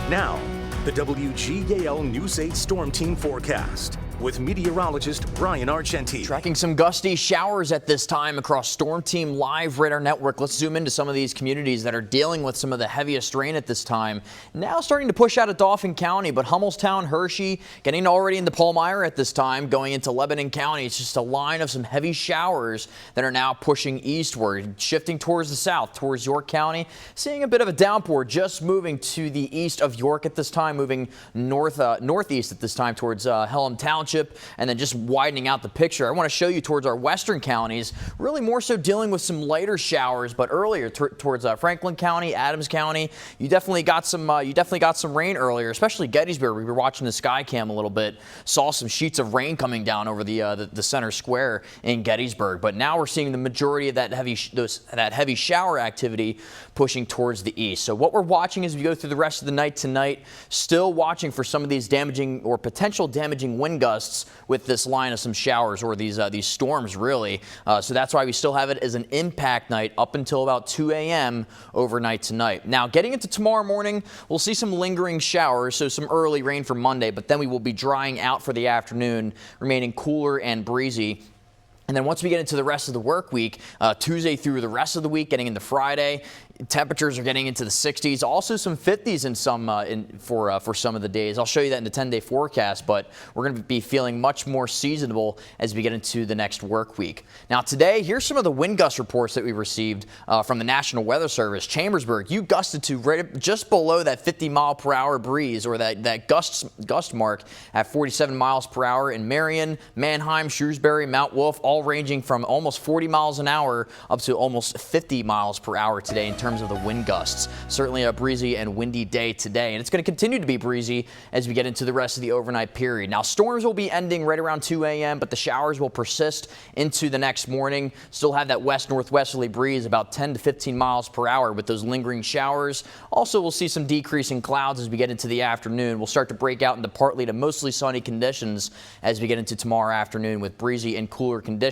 Now, the WGAL News 8 Storm Team forecast with meteorologist Brian Argenti. Tracking some gusty showers at this time across Storm Team Live radar network. Let's zoom into some of these communities that are dealing with some of the heaviest rain at this time. Now starting to push out of Dauphin County, but Hummelstown, Hershey, getting already into Palmyra at this time, going into Lebanon County. It's just a line of some heavy showers that are now pushing eastward, shifting towards the south, towards York County. Seeing a bit of a downpour just moving to the east of York at this time, moving northeast at this time towards Pelham Township, and then just widening out the picture. I want to show you towards our western counties, really more so dealing with some lighter showers, but earlier towards Franklin County, Adams County, you definitely got some rain earlier, especially Gettysburg. We were watching the sky cam a little bit, saw some sheets of rain coming down over the center square in Gettysburg, but now we're seeing the majority of that heavy shower activity pushing towards the east. So what we're watching as we go through the rest of the night tonight, still watching for some of these damaging or potential damaging wind gusts with this line of some showers or these storms, really. So that's why we still have it as an impact night up until about 2 a.m. overnight tonight. Now, getting into tomorrow morning, we'll see some lingering showers, so some early rain for Monday, but then we will be drying out for the afternoon, remaining cooler and breezy. And then once we get into the rest of the work week, Tuesday through the rest of the week, getting into Friday, temperatures are getting into the 60s, also some 50s in some for some of the days. I'll show you that in the 10-day forecast, but we're going to be feeling much more seasonable as we get into the next work week. Now today, here's some of the wind gust reports that we received from the National Weather Service. Chambersburg, you gusted to right just below that 50-mile-per-hour breeze, or that gust mark at 47 miles per hour in Marion, Manheim, Shrewsbury, Mount Wolf, all ranging from almost 40 miles an hour up to almost 50 miles per hour today in terms of the wind gusts. Certainly a breezy and windy day today, and it's going to continue to be breezy as we get into the rest of the overnight period. Now, storms will be ending right around 2 a.m., but the showers will persist into the next morning. Still have that west-northwesterly breeze about 10 to 15 miles per hour with those lingering showers. Also, we'll see some decreasing clouds as we get into the afternoon. We'll start to break out into partly to mostly sunny conditions as we get into tomorrow afternoon with breezy and cooler conditions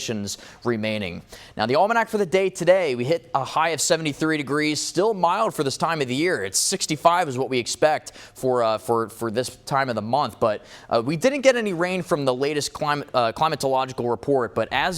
remaining. Now, the almanac for the day today, we hit a high of 73 degrees. Still mild for this time of the year. It's 65 is what we expect for this time of the month, but we didn't get any rain from the latest climatological report, but as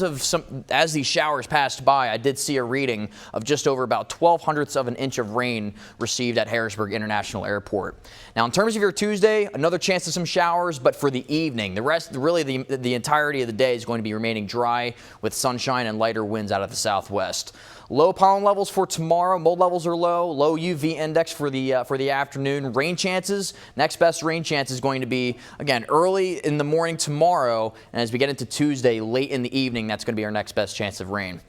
these showers passed by, I did see a reading of just over about 0.12 of an inch of rain received at Harrisburg International Airport. Now, in terms of your Tuesday, another chance of some showers, but for the evening. The rest, really the entirety of the day is going to be remaining dry with sunshine and lighter winds out of the southwest. Low pollen levels for tomorrow. Mold levels are low. Low UV index for the afternoon. Rain chances. Next best rain chance is going to be, again, early in the morning tomorrow. And as we get into Tuesday, late in the evening, that's going to be our next best chance of rain.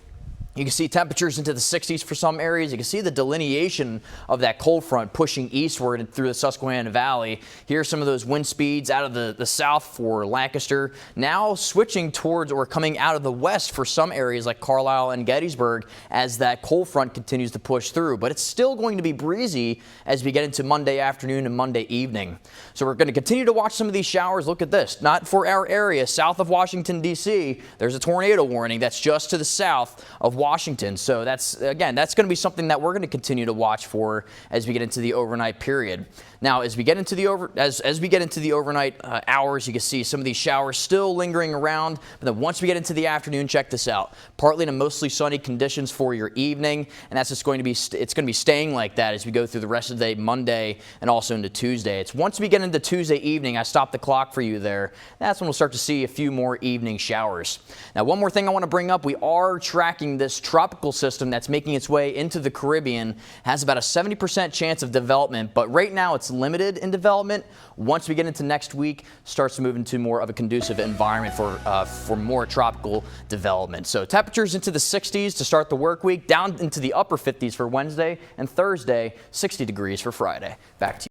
You can see temperatures into the 60s for some areas. You can see the delineation of that cold front pushing eastward through the Susquehanna Valley. Here's some of those wind speeds out of the south for Lancaster. Now switching towards or coming out of the west for some areas like Carlisle and Gettysburg as that cold front continues to push through. But it's still going to be breezy as we get into Monday afternoon and Monday evening. So we're going to continue to watch some of these showers. Look at this. Not for our area. South of Washington, D.C., there's a tornado warning that's just to the south of Washington. So that's going to be something that we're going to continue to watch for as we get into the overnight period. Now, as we get into the overnight hours, you can see some of these showers still lingering around. But then once we get into the afternoon, check this out. Partly to mostly sunny conditions for your evening, and that's just going to be staying like that as we go through the rest of the day, Monday, and also into Tuesday. It's once we get into Tuesday evening, I stopped the clock for you there. That's when we'll start to see a few more evening showers. Now, one more thing I want to bring up: we are tracking this tropical system that's making its way into the Caribbean. Has about a 70% chance of development, but right now it's limited in development. Once we get into next week, starts to move into more of a conducive environment for more tropical development. So temperatures into the 60s to start the work week, down into the upper 50s for Wednesday, and Thursday 60 degrees for Friday. Back to you.